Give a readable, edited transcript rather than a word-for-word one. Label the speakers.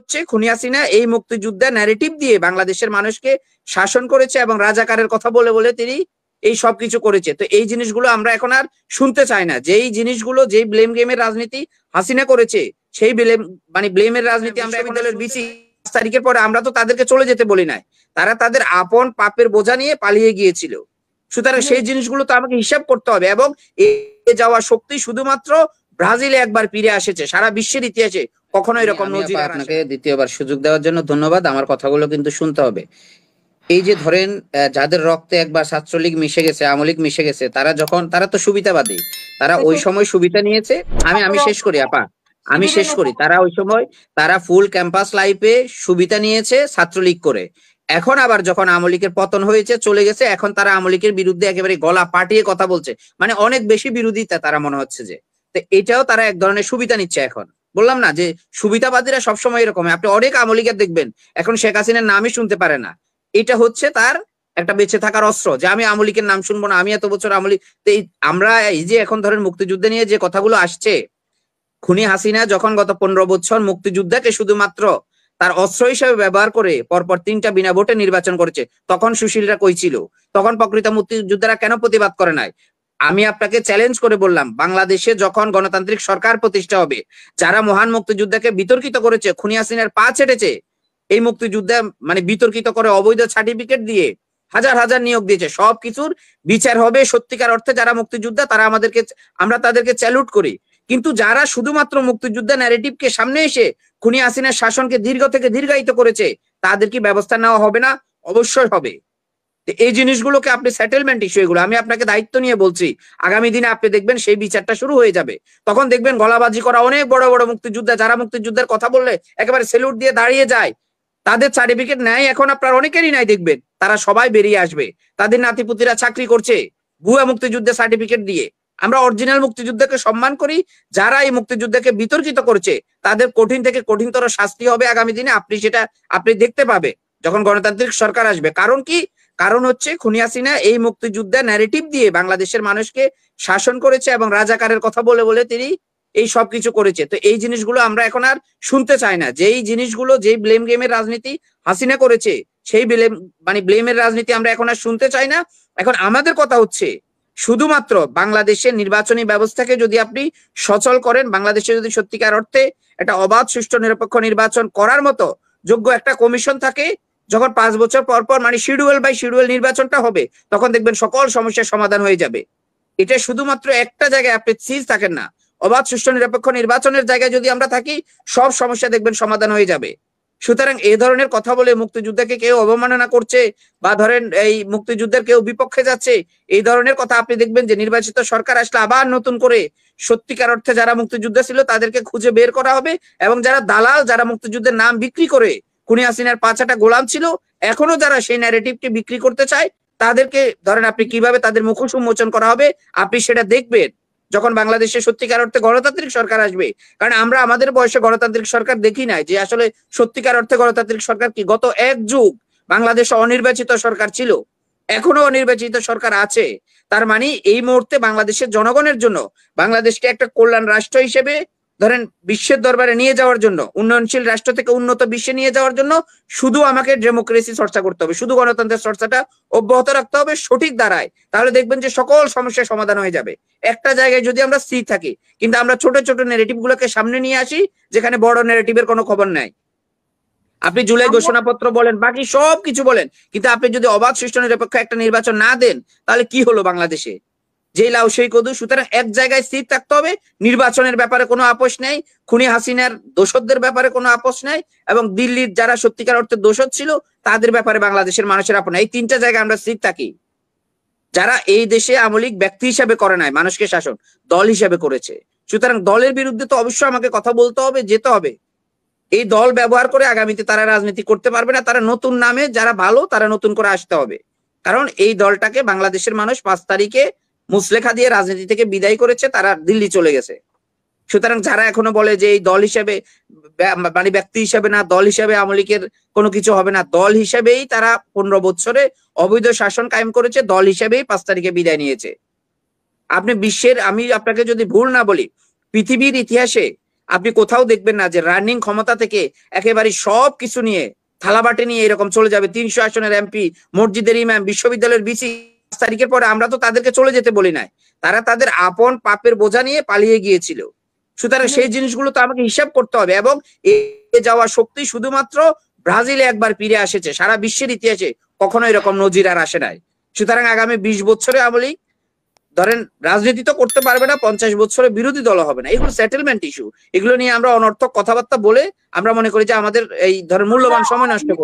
Speaker 1: হচ্ছে খুনি হাসিনা এই মুক্তিযুদ্ধের ন্যারেটিভ দিয়ে বাংলাদেশের মানুষকে শাসন করেছে এবং রাজাকারের কথা বলে বলে তিনি এই সবকিছু করেছে। তো এই জিনিসগুলো আমরা এখন আর শুনতে চাই না। যেই জিনিসগুলো, যেই ব্লেম গেমের রাজনীতি হাসিনা করেছে, সেই ব্লেম ব্লেমের রাজনীতি আমরা বিশ্ববিদ্যালয়ের বিসি 5 তারিখের পরে আমরা তো তাদেরকে চলে যেতে বলি নাই, তারা তাদের আপন পাপের বোঝা নিয়ে পালিয়ে গিয়েছিল। সুতরাং সেই জিনিসগুলো তো আমাকে হিসাব করতে হবে। এবং এই যাওয়া শক্তি শুধুমাত্র ব্রাজিলে একবার ফিরে আসেছে, সারা বিশ্বের ইতিহাসে কখনো এরকম নজির। আপনাকে দ্বিতীয়বার সুযোগ দেওয়ার জন্য ধন্যবাদ। আমার কথাগুলো কিন্তু শুনতে হবে। এই যে ধরেন যাদের রক্তে একবার ছাত্রলীগ মিশে গেছে, আওয়ামী লীগ মিশে গেছে, তারা তো সুবিধাবাদী, তারা ওই সময় সুবিধা নিয়েছে। আমি শেষ করি আপা, আমি শেষ করি। তারা ওই সময় তারা ফুল ক্যাম্পাস লাইফে সুবিধা নিয়েছে ছাত্রলীগ করে। এখন আবার যখন আওয়ামী লীগের পতন হয়েছে, চলে গেছে, এখন তারা আওয়ামী লীগের বিরুদ্ধে একেবারে গলা পাটিয়ে কথা বলছে, মানে অনেক বেশি বিরোধিতা তারা মনে হচ্ছে যে। তো এটাও তারা এক ধরনের সুবিধা নিচ্ছে। এখন বললাম না যে সুবিধাবাদীরা সবসময় এরকম, আপনি অনেক আওয়ামী লীগের দেখবেন এখন শেখ হাসিনার নামই শুনতে পারে না। এটা হচ্ছে তার একটা বেঁচে থাকার অস্ত্র, যে আমি আওয়ামী লীগের নাম শুনবো না, আমি এত বছর আওয়ামী লীগ। আমরা এই যে এখন ধরেন মুক্তিযুদ্ধ নিয়ে যে কথাগুলো আসছে, খুনি হাসিনা যখন গত 15 বছর মুক্তিযুদ্ধকে শুধুমাত্র তার অস্ত্র হিসেবে ব্যবহার করে পরপর 3টা বিনা ভোটে নির্বাচন করেছে, তখন সুশীলরা কই ছিল? তখন প্রকৃত মুক্তিযোদ্ধারা কেন প্রতিবাদ করে নাই? আমি আপনাকে চ্যালেঞ্জ করে বললাম, বাংলাদেশে যখন গণতান্ত্রিক সরকার প্রতিষ্ঠা হবে, যারা মহান মুক্তিযুদ্ধকে বিতর্কিত করেছে, খুনি হাসিনার পা ছেটেছে, এই মুক্তিযুদ্ধে বিতর্কিত করে অবৈধ সার্টিফিকেট দিয়ে হাজার হাজার নিয়োগ দিয়েছে, সবকিছুর বিচার হবে। সত্যিকার অর্থে যারা মুক্তিযোদ্ধা তারা আমরা তাদেরকে স্যালুট করি। কিন্তু যারা শুধুমাত্র মুক্তিযুদ্ধের ন্যারেটিভকে সামনে এসে খুনি হাসিনার শাসনকে দীর্ঘ থেকে দীর্ঘায়িত করেছে, তাদের কি ব্যবস্থা নেওয়া হবে না? অবশ্যই হবে। এই জিনিসগুলোকে আপনি সেটেলমেন্ট ইস্যু, এগুলো আমি আপনাকে দায়িত্ব নিয়ে বলছি, আগামী দিনে আপনি দেখবেন সেই বিচারটা শুরু হয়ে যাবে। তখন দেখবেন গলাবাজি করা অনেক বড় বড় মুক্তিযোদ্ধা, যারা মুক্তিযুদ্ধের কথা বললে একেবারে সেলুট দিয়ে দাঁড়িয়ে যায়, তাদের সার্টিফিকেট নেয় এখন আপনার অনেকেরই নাই, দেখবেন তারা সবাই বেরিয়ে আসবে। তাদের নাতিপুতিরা চাকরি করছে ভুয়া মুক্তিযুদ্ধের সার্টিফিকেট দিয়ে। আমরা অরিজিনাল মুক্তিযুদ্ধকে সম্মান করি। যারা এই মুক্তিযুদ্ধকে বিতর্কিত করছে তাদের কঠিন থেকে কঠিনতর শাস্তি হবে আগামী দিনে। আপনি দেখতে পাবে যখন গণতান্ত্রিক সরকার আসবে। কারণ কি? কারণ হচ্ছে খুনি হাসিনা এই মুক্তিযুদ্ধের ন্যারেটিভ দিয়ে বাংলাদেশের মানুষকে শাসন করেছে এবং রাজাকারের কথা বলে বলে তিনি এই সবকিছু করেছে। তো এই জিনিসগুলো আমরা এখন আর শুনতে চাই না। যেই জিনিসগুলো, যেই ব্লেম গেমের রাজনীতি হাসিনা করেছে, সেই ব্লেমের রাজনীতি আমরা এখন আর শুনতে চাই না। এখন আমাদের কথা হচ্ছে শুধুমাত্র বাংলাদেশের নির্বাচনী ব্যবস্থাকে যদি আপনি সচল করেন, বাংলাদেশে যদি সত্যিকার অর্থে একটা অবাধ, সুষ্ঠু, নিরপেক্ষ নির্বাচন করার মতো যোগ্য একটা কমিশন থাকে, যখন 5 বছর পর পর শিডিউল বাই শিডিউল নির্বাচনটা হবে, তখন দেখবেন সকল সমস্যার সমাধান হয়ে যাবে। এটা শুধুমাত্র একটা জায়গায় আপনি স্থির থাকেন না। অবাধ, সুষ্ঠু, নিরপেক্ষ নির্বাচনের জায়গায় যদি আমরা থাকি, সব সমস্যা দেখবেন সমাধান হয়ে যাবে। সুতরাং এই ধরনের কথা বলে মুক্তিযুদ্ধকে কেউ অবমাননা করছে বা ধরেন এই মুক্তিযুদ্ধের কেউ বিপক্ষে যাচ্ছে, এই ধরনের কথা আপনি দেখবেন যে নির্বাচিত সরকার আসলে আবার নতুন করে সত্যিকার অর্থে যারা মুক্তিযুদ্ধ ছিল তাদেরকে খুঁজে বের করা হবে। এবং যারা দালাল, যারা মুক্তিযুদ্ধের নাম বিক্রি করে খুনি হাসিনার 5টা গোলাম ছিল, এখনো যারা সেই ন্যারেটিভকে বিক্রি করতে চায়, তাদেরকে ধরেন আপনি কিভাবে তাদের মুখোশ উন্মোচন করা হবে, আপনি সেটা দেখবেন যখন বাংলাদেশে সত্যিকার অর্থে গণতান্ত্রিক সরকার আসবে। কারণ আমরা আমাদের বয়সে গণতান্ত্রিক সরকার দেখি নাই, যে আসলে সত্যিকার অর্থে গণতান্ত্রিক সরকার কি। গত 1 যুগ বাংলাদেশে অনির্বাচিত সরকার ছিল, এখনো অনির্বাচিত সরকার আছে। তার মানে এই মুহূর্তে বাংলাদেশের জনগণের জন্য, বাংলাদেশকে একটা কল্যাণ রাষ্ট্র হিসেবে ধরেন বিশ্বের দরবারে নিয়ে যাওয়ার জন্য, উন্নয়নশীল রাষ্ট্র থেকে উন্নত বিশ্বে নিয়ে যাওয়ার জন্য শুধু আমাকে ডেমোক্রেসি চর্চা করতে হবে, শুধু গণতন্ত্রের চর্চাটা অব্যাহত রাখতে হবে সঠিক ধারায়। তাহলে দেখবেন যে সকল সমস্যার সমাধান হয়ে যাবে। একটা জায়গায় যদি আমরা স্থির থাকি, কিন্তু আমরা ছোট ছোট নেগেটিভ গুলোকে সামনে নিয়ে আসি, যেখানে বড় নেগেটিভের কোনো খবর নাই। আপনি জুলাই ঘোষণাপত্র বলেন, বাকি সব কিছু বলেন, কিন্তু আপনি যদি অবাধ, সুষ্ঠু, নিরপেক্ষ একটা নির্বাচন না দেন, তাহলে কি হলো বাংলাদেশে? যেই লাউ সেই কদু। সুতরাং এক জায়গায় স্থির থাকতে হবে। নির্বাচনের ব্যাপারে কোনো আপোষ নেই, খুনি হাসিনার দোষদের ব্যাপারে কোনো আপোষ নেই, এবং দিল্লির যারা সত্যিকার অর্থে দোষদ ছিল তাদের ব্যাপারে বাংলাদেশের মানুষের আপন। এই 3টা জায়গায় আমরা স্থির থাকি। যারা এই দেশে আওয়ামী লীগ ব্যক্তি হিসাবে করে নাই, মানুষকে শাসন দল হিসাবে করেছে। সুতরাং দলের বিরুদ্ধে তো অবশ্যই আমাকে কথা বলতে হবে, যেতে হবে। এই দল ব্যবহার করে আগামীতে তারা রাজনীতি করতে পারবে না। তারা নতুন নামে, যারা ভালো তারা নতুন করে আসতে হবে। কারণ এই দলটাকে বাংলাদেশের মানুষ 5 তারিখে মুসলেখা দিয়ে রাজনীতি থেকে বিদায় করেছে, তারা দিল্লি চলে গেছে। সুতরাং যারা এখনো বলে যে এই দল হিসেবে, ব্যক্তি হিসেবে না, দল হিসেবে আওয়ামী লীগের কোনো কিছু হবে না, দল হিসেবেই তারা 15 বছরে অবৈধ শাসন কায়েম করেছে, দল হিসেবেই 5 তারিখে বিদায় নিয়েছে। আপনি বিশ্বের, আমি আপনাকে যদি ভুল না বলি, পৃথিবীর ইতিহাসে আপনি কোথাও দেখবেন না যে রানিং ক্ষমতা থেকে একেবারে সব কিছু নিয়ে থালাবাটি নিয়ে এরকম চলে যাবে 300 আসনের এমপি, মসজিদের ইমাম, বিশ্ববিদ্যালয়ের বিসি। 5 তারিখের পরে আমরা তো তাদেরকে চলে যেতে বলি নাই, তারা তাদের আপন পাপের বোঝা নিয়ে পালিয়ে গিয়েছিল। সুতরাং সেই জিনিসগুলো তো আমাকে হিসাব করতে হবে। এবং এ যাওয়া শক্তি শুধুমাত্র ব্রাজিলে একবার ফিরে আসেছে, সারা বিশ্বের ইতিহাসে কখনো এরকম নজির আর আসে নাই। সুতরাং আগামী 20 বছরে আওয়ামী লীগ ধরেন রাজনীতি তো করতে পারবে না, 50 বছরে বিরোধী দল হবে না। এগুলো সেটেলমেন্ট ইস্যু, এগুলো নিয়ে আমরা অনর্থক কথাবার্তা বলে আমরা মনে করি যে আমাদের এই ধরেন মূল্যবান সময় নষ্ট করব।